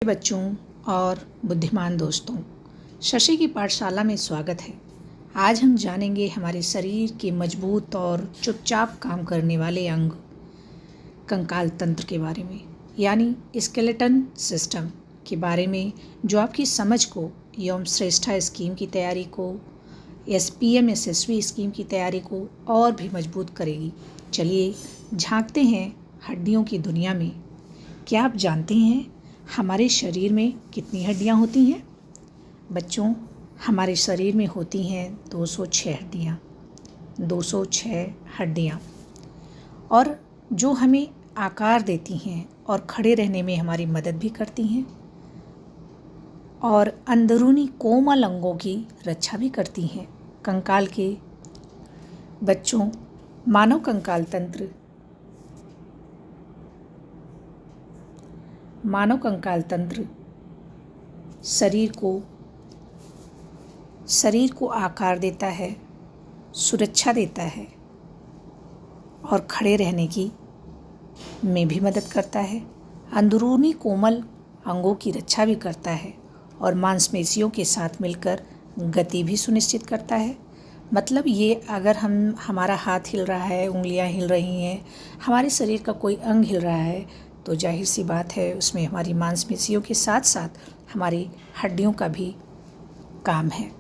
बच्चों और बुद्धिमान दोस्तों, शशि की पाठशाला में स्वागत है। आज हम जानेंगे हमारे शरीर के मजबूत और चुपचाप काम करने वाले अंग कंकाल तंत्र के बारे में, यानी स्केलेटन सिस्टम के बारे में, जो आपकी समझ को एवं श्रेष्ठा स्कीम की तैयारी को, SPM SSV स्कीम की तैयारी को और भी मजबूत करेगी। चलिए झांकते हैं हड्डियों की दुनिया में। क्या आप जानते हैं हमारे शरीर में कितनी हड्डियां होती हैं? बच्चों, हमारे शरीर में होती हैं 206 हड्डियां। 206 हड्डियां, और जो हमें आकार देती हैं और खड़े रहने में हमारी मदद भी करती हैं और अंदरूनी कोमल अंगों की रक्षा भी करती हैं। कंकाल के बच्चों, मानव कंकाल तंत्र शरीर को आकार देता है, सुरक्षा देता है और खड़े रहने की में भी मदद करता है। अंदरूनी कोमल अंगों की रक्षा भी करता है और मांसपेशियों के साथ मिलकर गति भी सुनिश्चित करता है। मतलब ये, अगर हमारा हाथ हिल रहा है, उंगलियां हिल रही हैं, हमारे शरीर का कोई अंग हिल रहा है, तो जाहिर सी बात है उसमें हमारी मांसपेशियों के साथ साथ हमारी हड्डियों का भी काम है।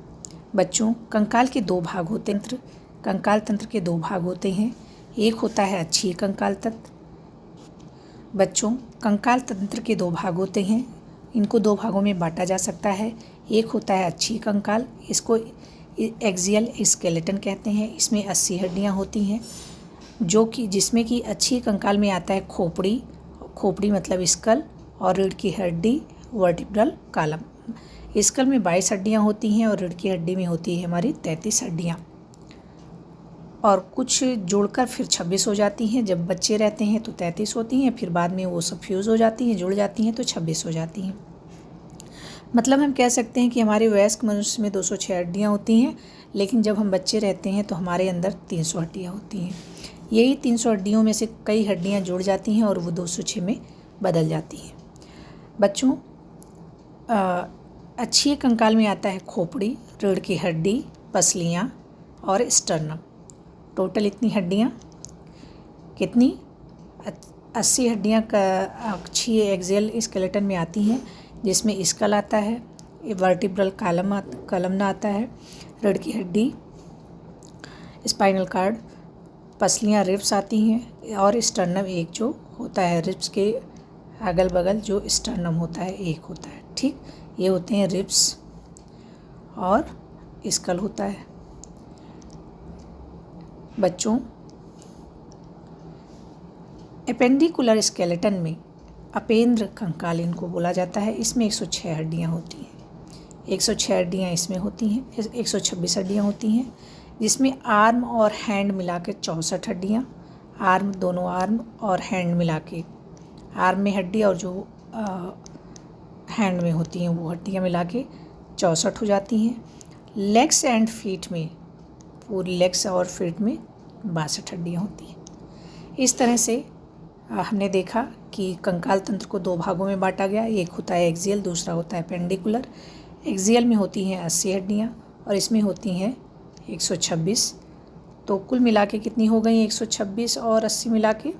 बच्चों, कंकाल के दो भाग होते हैं। कंकाल तंत्र के दो भाग होते हैं। एक होता है अक्षीय कंकाल तंत्र। बच्चों, कंकाल तंत्र के दो भाग होते हैं। इनको दो भागों में बांटा जा सकता है। एक होता है अक्षीय कंकाल, इसको एक्सियल स्केलेटन कहते हैं। इसमें 80 हड्डियाँ होती हैं, जिसमें कि अक्षीय कंकाल में आता है खोपड़ी मतलब स्कल, और रीढ़ की हड्डी वर्टिब्रल कॉलम। स्कल में 22 हड्डियाँ होती हैं और रीढ़ की हड्डी में होती है हमारी 33 हड्डियाँ, और कुछ जोड़कर फिर 26 हो जाती हैं। जब बच्चे रहते हैं तो 33 होती हैं, फिर बाद में वो सब फ्यूज़ हो जाती हैं, जुड़ जाती हैं तो 26 हो जाती हैं। मतलब हम कह सकते हैं कि हमारे वयस्क मनुष्य में 206 हड्डियाँ होती हैं, लेकिन जब हम बच्चे रहते हैं तो हमारे अंदर 300 हड्डियाँ होती हैं। यही 300 हड्डियों में से कई हड्डियाँ जुड़ जाती हैं और वो 206 में बदल जाती हैं। बच्चों, अक्षीय कंकाल में आता है खोपड़ी, रीढ़ की हड्डी, पसलियाँ और स्टर्नम। टोटल इतनी हड्डियाँ कितनी? 80 हड्डियाँ अक्षीय एक्सियल स्केलेटन में आती हैं, जिसमें स्कल आता है, वर्टिब्रल कॉलम आता है, रीढ़ की हड्डी, स्पाइनल कॉर्ड, पसलियाँ रिब्स आती हैं, और स्टर्नम एक जो होता है, रिब्स के अगल बगल जो स्टर्नम होता है एक होता है। ठीक, ये होते हैं रिब्स, और स्कल होता है। बच्चों, एपेंडिकुलर स्केलेटन में अपेंद्र कंकाल इनको बोला जाता है। इसमें 106 हड्डियाँ होती हैं। 106 हड्डियाँ इसमें होती हैं। 126 हड्डियाँ होती हैं, जिसमें आर्म और हैंड मिला के 64 हड्डियाँ, दोनों आर्म और हैंड मिला के, आर्म में हड्डी और जो हैंड में होती हैं वो हड्डियाँ मिला के 64 हो जाती हैं। लेग्स एंड फीट में, पूरी लेग्स और फीट में 62 हड्डियाँ होती हैं। इस तरह से हमने देखा कि कंकाल तंत्र को दो भागों में बांटा गया। एक होता है एक्सियल, दूसरा होता है पेंडिकुलर। एक्सियल में होती हैं 80 हड्डियाँ और इसमें होती हैं 126। तो कुल मिला के कितनी हो गई? 126 और 80 मिला के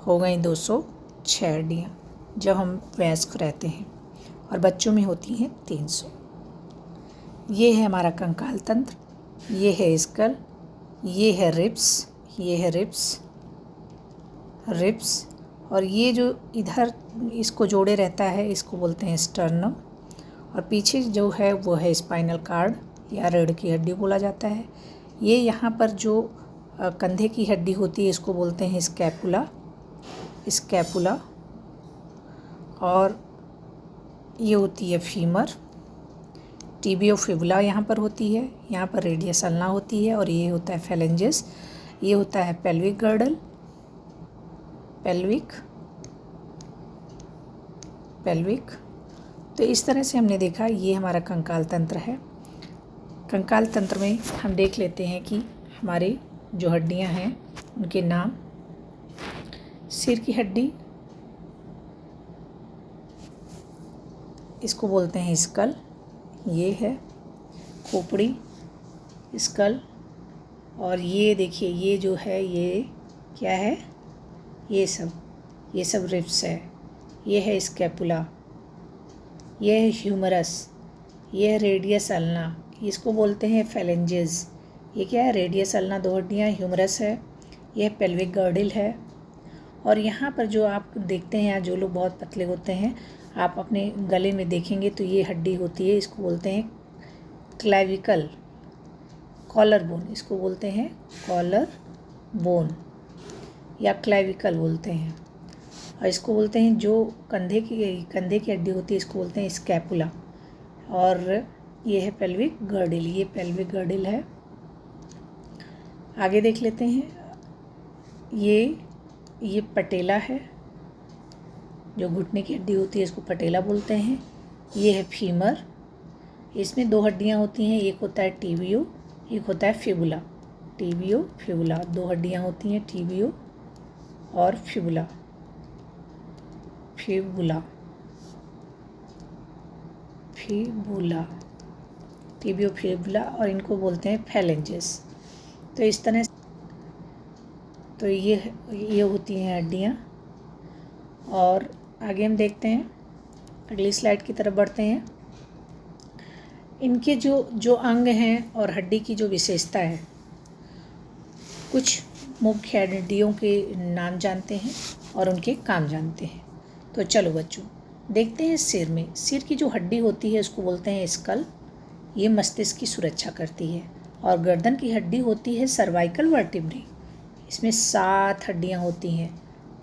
हो गई 206 हड्डियाँ जब हम वयस्क रहते हैं, और बच्चों में होती हैं 300। ये है हमारा कंकाल तंत्र। ये है स्कल, ये है रिब्स, और ये जो इधर इसको जोड़े रहता है इसको बोलते हैं स्टर्नम, और पीछे जो है वो है स्पाइनल कॉर्ड या रीढ़ की हड्डी बोला जाता है। ये यहाँ पर जो कंधे की हड्डी होती है इसको बोलते हैं स्कैपुला, और ये होती है फीमर। टिबियोफिबुला यहाँ पर होती है, यहाँ पर रेडियस अल्ना होती है, और ये होता है फेलेंजेस। ये होता है पेल्विक गर्डल, पेल्विक। तो इस तरह से हमने देखा, ये हमारा कंकाल तंत्र है। कंकाल तंत्र में हम देख लेते हैं कि हमारे जो हड्डियां हैं उनके नाम। सिर की हड्डी इसको बोलते हैं स्कल, ये है खोपड़ी, स्कल। और ये देखिए ये जो है ये क्या है, ये सब रिब्स है। ये है स्कैपुला, ये है ह्यूमरस, ये है रेडियस अल्ना, इसको बोलते हैं फेलेंजेस। ये क्या है, रेडियस अल्ना 2 हड्डियाँ, ह्यूमरस है, यह पेल्विक गर्डिल है। और यहाँ पर जो आप देखते हैं, जो लोग बहुत पतले होते हैं, आप अपने गले में देखेंगे तो ये हड्डी होती है, इसको बोलते हैं क्लेविकल, कॉलर बोन, इसको बोलते हैं कॉलर बोन या क्लेविकल बोलते हैं। और इसको बोलते हैं जो कंधे की हड्डी होती है, इसको बोलते हैं स्कैपुला। और ये है पेल्विक गर्डिल, ये पेल्विक गर्डिल है। आगे देख लेते हैं, ये पटेला है, जो घुटने की हड्डी होती है इसको पटेला बोलते हैं। ये है फीमर, इसमें 2 हड्डियां होती हैं, एक होता है टीबियो, एक होता है फिबुला। टीबियो फिबुला 2 हड्डियां होती हैं, टीबियो और फिबुला। फिबुला टीबियो फिबुला, और इनको बोलते हैं फैलेंजेस। तो इस तरह तो ये होती हैं हड्डियाँ। और आगे हम देखते हैं, अगली स्लाइड की तरफ बढ़ते हैं। इनके जो अंग हैं और हड्डी की जो विशेषता है, कुछ मुख्य हड्डियों के नाम जानते हैं और उनके काम जानते हैं। तो चलो बच्चों देखते हैं सिर में। सिर की जो हड्डी होती है उसको बोलते हैं स्कल, ये मस्तिष्क की सुरक्षा करती है। और गर्दन की हड्डी होती है सर्वाइकल वर्टिब्री, इसमें 7 हड्डियाँ होती हैं।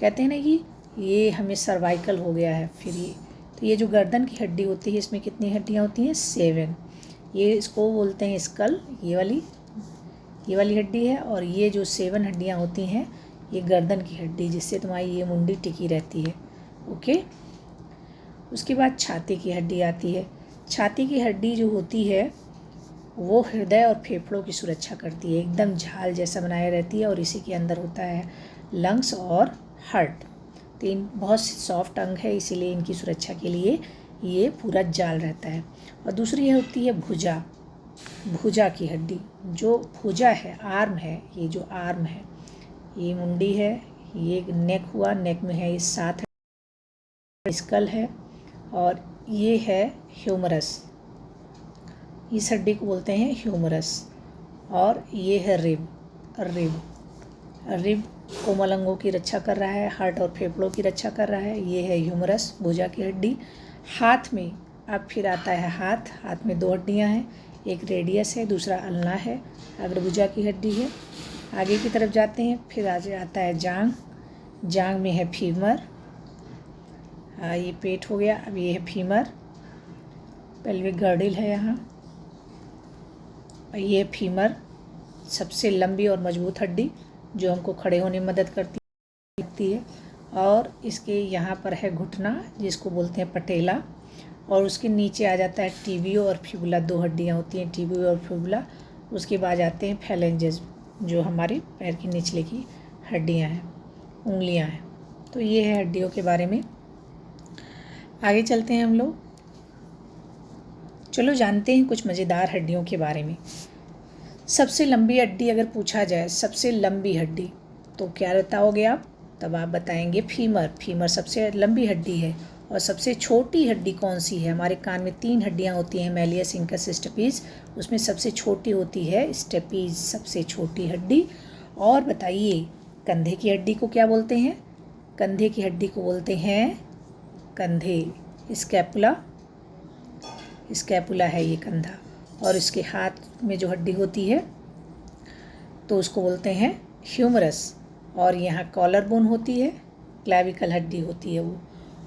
कहते हैं ना कि ये हमें सर्वाइकल हो गया है, फिर ये जो गर्दन की हड्डी होती है इसमें कितनी हड्डियाँ होती हैं, 7। ये इसको बोलते हैं स्कल, ये वाली हड्डी है। और ये जो 7 हड्डियाँ होती हैं ये गर्दन की हड्डी, जिससे तुम्हारी ये मुंडी टिकी रहती है। ओके, उसके बाद छाती की हड्डी आती है। छाती की हड्डी जो होती है वो हृदय और फेफड़ों की सुरक्षा करती है, एकदम झाल जैसा बनाया रहती है। और इसी के अंदर होता है लंग्स और हार्ट। तो इन बहुत सॉफ्ट अंग है, इसीलिए इनकी सुरक्षा के लिए ये पूरा जाल रहता है। और दूसरी होती है भुजा की हड्डी। जो भुजा है, आर्म है, ये जो आर्म है, ये मुंडी है, ये नेक हुआ, नेक में है ये 7 स्कल है। और ये है ह्यूमरस, इस हड्डी को बोलते हैं ह्यूमरस। और ये है रिब कोमल अंगों की रक्षा कर रहा है, हार्ट और फेफड़ों की रक्षा कर रहा है। ये है ह्यूमरस, भुजा की हड्डी। हाथ में अब फिर आता है हाथ में 2 हड्डियां हैं, एक रेडियस है, दूसरा अल्ना है, अग्रभुजा की हड्डी है। आगे की तरफ जाते हैं, फिर आगे आता है जांग में है फीमर, ये पेट हो गया। अब ये है फीमर, पेल्विक गर्डिल है यहाँ। ये फीमर सबसे लंबी और मजबूत हड्डी जो हमको खड़े होने में मदद करती है। और इसके यहाँ पर है घुटना, जिसको बोलते हैं पटेला। और उसके नीचे आ जाता है टीबियो और फिबुला, 2 हड्डियाँ होती हैं, टीबियो और फिबुला। उसके बाद आते हैं फैलेंजेस, जो हमारे पैर की निचले की हड्डियाँ हैं, उंगलियाँ हैं। तो ये है हड्डियों के बारे में। आगे चलते हैं हम लोग, चलो जानते हैं कुछ मज़ेदार हड्डियों के बारे में। सबसे लंबी हड्डी अगर पूछा जाए, सबसे लंबी हड्डी, तो क्या बताओगे आप? तब आप बताएंगे फीमर सबसे लंबी हड्डी है। और सबसे छोटी हड्डी कौन सी है? हमारे कान में 3 हड्डियां होती हैं, मैलियस, इंकस, स्टेपीज। उसमें सबसे छोटी होती है स्टेपीज, सबसे छोटी हड्डी। और बताइए कंधे की हड्डी को क्या बोलते हैं? कंधे की हड्डी को बोलते हैं कंधे, स्कैपुला है ये कंधा। और इसके हाथ में जो हड्डी होती है तो उसको बोलते हैं ह्यूमरस। और यहाँ कॉलर बोन होती है, क्लेविकल हड्डी होती है वो।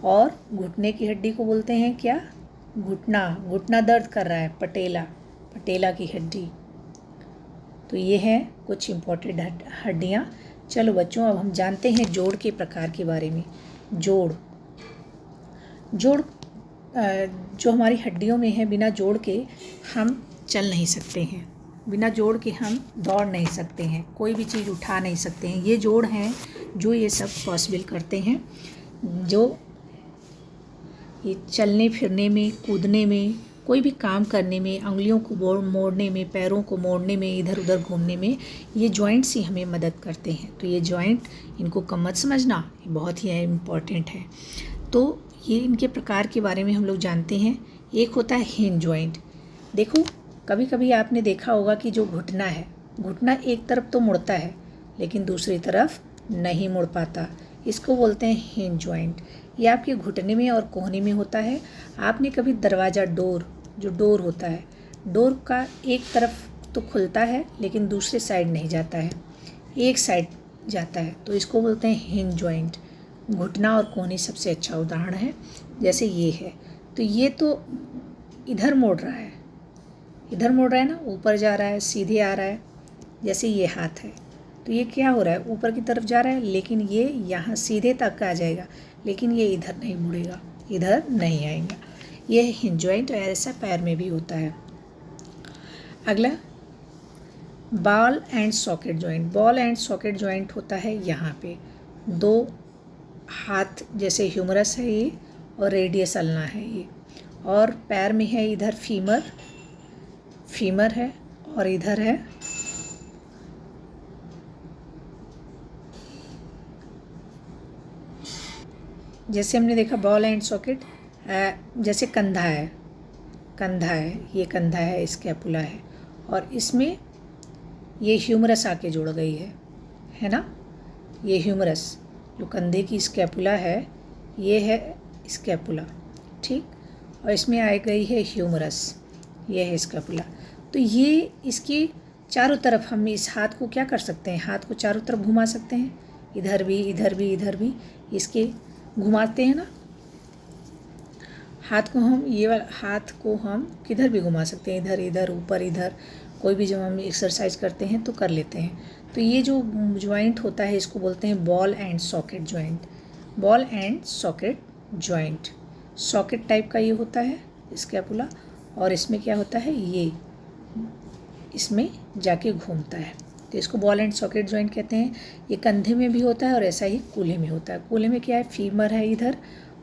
और घुटने की हड्डी को बोलते हैं क्या? घुटना दर्द कर रहा है, पटेला की हड्डी। तो ये हैं कुछ इम्पोर्टेंट हड्डियाँ। चलो बच्चों, अब हम जानते हैं जोड़ के प्रकार के बारे में। जोड़ जो हमारी हड्डियों में है, बिना जोड़ के हम चल नहीं सकते हैं, बिना जोड़ के हम दौड़ नहीं सकते हैं, कोई भी चीज़ उठा नहीं सकते हैं। ये जोड़ हैं जो ये सब पॉसिबल करते हैं। ये चलने फिरने में, कूदने में, कोई भी काम करने में, उंगलियों को मोड़ने में, पैरों को मोड़ने में, इधर उधर घूमने में ये जॉइंट्स ही हमें मदद करते हैं। तो ये जॉइंट, इनको कम मत समझना, ये बहुत ही इम्पॉर्टेंट है। तो ये इनके प्रकार के बारे में हम लोग जानते हैं। एक होता है हिंज जॉइंट। देखो, कभी कभी आपने देखा होगा कि जो घुटना है, घुटना एक तरफ तो मुड़ता है लेकिन दूसरी तरफ नहीं मुड़ पाता, इसको बोलते हैं हिंज जॉइंट। ये आपके घुटने में और कोहनी में होता है। आपने कभी दरवाज़ा, डोर, जो डोर होता है, डोर का एक तरफ तो खुलता है लेकिन दूसरे साइड नहीं जाता है, एक साइड जाता है, तो इसको बोलते हैं हिंज जॉइंट। घुटना और कोहनी सबसे अच्छा उदाहरण है। जैसे ये है, तो ये तो इधर मोड़ रहा है, इधर मोड़ रहा है ना, ऊपर जा रहा है, सीधे आ रहा है। जैसे ये हाथ है, तो ये क्या हो रहा है, ऊपर की तरफ जा रहा है, लेकिन ये यहाँ सीधे तक आ जाएगा, लेकिन ये इधर नहीं मुड़ेगा, इधर नहीं आएगा। ये है हिंज जॉइंट। ऐसा पैर में भी होता है। अगला ball and socket joint. Ball and socket joint होता है यहाँ पे, दो हाथ जैसे ह्यूमरस है ये, और रेडियस अल्ना है ये, और पैर में है इधर फीमर है, और इधर है जैसे हमने देखा बॉल एंड सॉकेट, जैसे कंधा है, ये कंधा है, स्कैपुला है, और इसमें ये ह्यूमरस आके जुड़ गई है ना। ये ह्यूमरस जो कंधे की स्कैपुला है, ये है स्कैपुला, ठीक, और इसमें आ गई है ह्यूमरस, ये है स्कैपुला। तो ये इसकी चारों तरफ हम इस हाथ को क्या कर सकते हैं, हाथ को चारों तरफ घुमा सकते हैं, इधर भी, इधर भी, इधर भी, इसके घुमाते हैं ना। हाथ को हम, ये वाला हाथ को हम किधर भी घुमा सकते हैं, इधर, इधर, ऊपर, इधर, कोई भी जब हम एक्सरसाइज करते हैं तो कर लेते हैं। तो ये जो जॉइंट होता है इसको बोलते हैं ball and socket joint. Ball and socket joint, socket type का ये होता है स्कैपुला, और इसमें क्या होता है, ये इसमें जाके घूमता है, तो इसको बॉल एंड सॉकेट जॉइंट कहते हैं। ये कंधे में भी होता है और ऐसा ही कूल्हे में होता है। कूल्हे में क्या है, फीमर है इधर,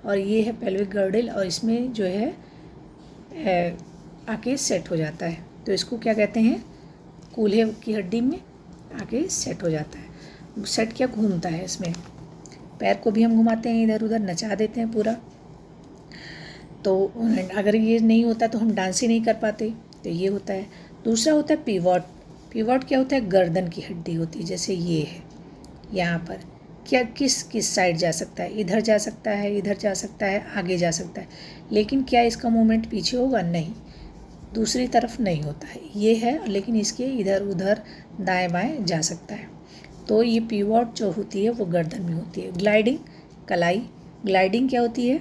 और ये है पेल्विक गर्डल, और इसमें जो है आके सेट हो जाता है, तो इसको क्या कहते हैं, कूल्हे की हड्डी में आके सेट हो जाता है। सेट क्या, घूमता है इसमें। पैर को भी हम घुमाते हैं, इधर उधर नचा देते हैं पूरा। तो अगर ये नहीं होता तो हम डांस ही नहीं कर पाते, तो ये होता है। दूसरा होता है पिवॉट। पिवॉट क्या होता है, गर्दन की हड्डी होती है, जैसे ये है, यहाँ पर क्या किस साइड जा सकता है, इधर जा सकता है, इधर जा सकता है, आगे जा सकता है, लेकिन क्या इसका मूवमेंट पीछे होगा, नहीं, दूसरी तरफ नहीं होता है। ये है, लेकिन इसके इधर उधर दाएं बाएं जा सकता है। तो ये पिवॉट जो होती है वो गर्दन में होती है। ग्लाइडिंग, कलाई। ग्लाइडिंग क्या होती है,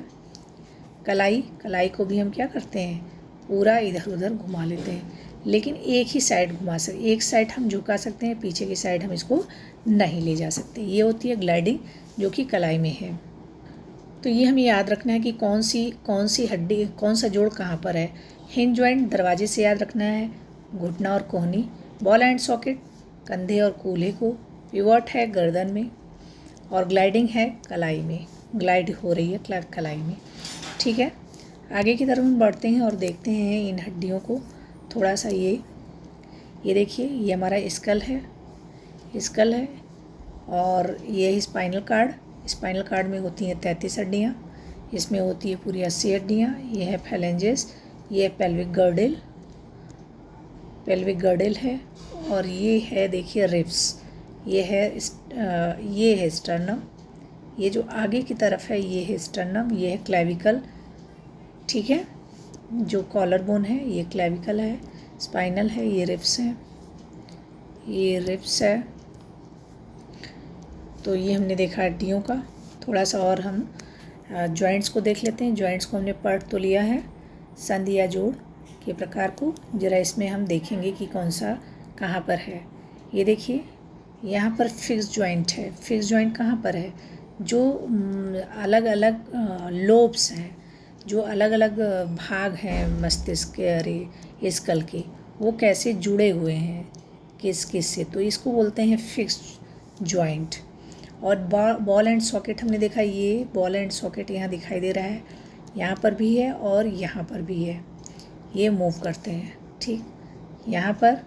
कलाई को भी हम क्या करते हैं, पूरा इधर उधर घुमा लेते हैं, लेकिन एक ही साइड घुमा सकते, एक साइड हम झुका सकते हैं, पीछे की साइड हम इसको नहीं ले जा सकते। ये होती है ग्लाइडिंग, जो कि कलाई में है। तो ये हमें याद रखना है कि कौन सी हड्डी, कौन सा जोड़ कहाँ पर है। हिंज जॉइंट दरवाजे से याद रखना है, घुटना और कोहनी। बॉल एंड सॉकेट कंधे और कूल्हे को। पिवॉट है गर्दन में, और ग्लाइडिंग है कलाई में, ग्लाइड हो रही है कलाई में, ठीक है। आगे की तरफ हम बढ़ते हैं और देखते हैं इन हड्डियों को थोड़ा सा। ये देखिए, ये हमारा स्कल है, और ये है स्पाइनल कार्ड। स्पाइनल कार्ड में होती हैं 33 हड्डियाँ, इसमें होती है पूरी 80 हड्डियाँ। ये है फेलेंजेस, ये है पेल्विक गर्डल है, और ये है देखिए रिब्स, ये है स्टर्नम, ये जो आगे की तरफ है ये है स्टर्नम, ये है क्लेविकल, ठीक है। जो कॉलर बोन है ये क्लेविकल है, स्पाइनल है, ये रिब्स है। तो ये हमने देखा हड्डियों का। थोड़ा सा और हम जॉइंट्स को देख लेते हैं। जॉइंट्स को हमने पढ़ तो लिया है, संधि या जोड़ के प्रकार को। ज़रा इसमें हम देखेंगे कि कौन सा कहाँ पर है। ये देखिए, यहाँ पर फिक्स जॉइंट है। फिक्स जॉइंट कहाँ पर है, जो अलग अलग लोब्स हैं, जो अलग अलग भाग हैं मस्तिष्क के, अरे स्कल के, वो कैसे जुड़े हुए हैं किस से, तो इसको बोलते हैं फिक्स जॉइंट। और बॉल एंड सॉकेट हमने देखा, ये बॉल एंड सॉकेट यहाँ दिखाई दे रहा है, यहाँ पर भी है और यहाँ पर भी है, ये मूव करते हैं। ठीक, यहाँ पर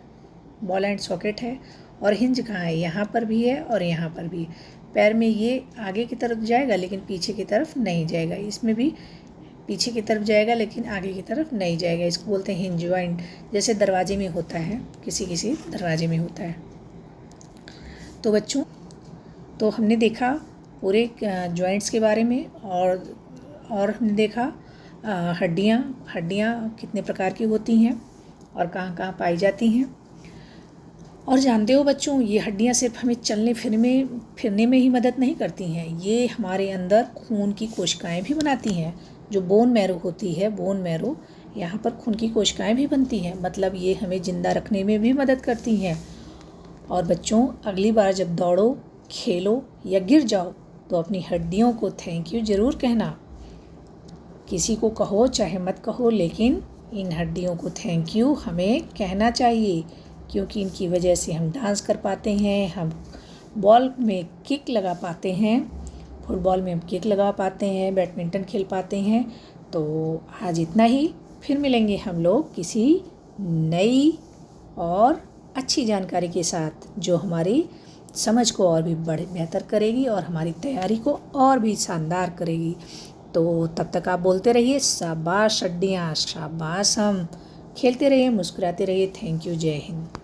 बॉल एंड सॉकेट है और हिंज कहाँ है, यहाँ पर भी है और यहाँ पर भी। पैर में ये आगे की तरफ जाएगा लेकिन पीछे की तरफ नहीं जाएगा, इसमें भी पीछे की तरफ जाएगा लेकिन आगे की तरफ नहीं जाएगा। इसको बोलते हैं हिंज जॉइंट, जैसे दरवाजे में होता है, किसी किसी दरवाजे में होता है। तो बच्चों, तो हमने देखा पूरे जॉइंट्स के बारे में और हमने देखा हड्डियाँ कितने प्रकार की होती हैं और कहाँ कहाँ पाई जाती हैं। और जानते हो बच्चों, ये हड्डियाँ सिर्फ हमें चलने फिरने में ही मदद नहीं करती हैं, ये हमारे अंदर खून की कोशिकाएं भी बनाती हैं। जो बोन मैरो होती है, बोन मैरो, यहाँ पर खून की कोशिकाएं भी बनती हैं, मतलब ये हमें ज़िंदा रखने में भी मदद करती हैं। और बच्चों, अगली बार जब दौड़ो, खेलो या गिर जाओ तो अपनी हड्डियों को थैंक यू ज़रूर कहना। किसी को कहो चाहे मत कहो, लेकिन इन हड्डियों को थैंक यू हमें कहना चाहिए, क्योंकि इनकी वजह से हम डांस कर पाते हैं, हम बॉल में किक लगा पाते हैं, फुटबॉल में हम किक लगा पाते हैं, बैडमिंटन खेल पाते हैं। तो आज इतना ही, फिर मिलेंगे हम लोग किसी नई और अच्छी जानकारी के साथ, जो हमारी समझ को और भी बेहतर करेगी और हमारी तैयारी को और भी शानदार करेगी। तो तब तक आप बोलते रहिए शाबाश हड्डियाँ, शाबाश, हम खेलते रहिए, मुस्कुराते रहिए। थैंक यू, जय हिंद।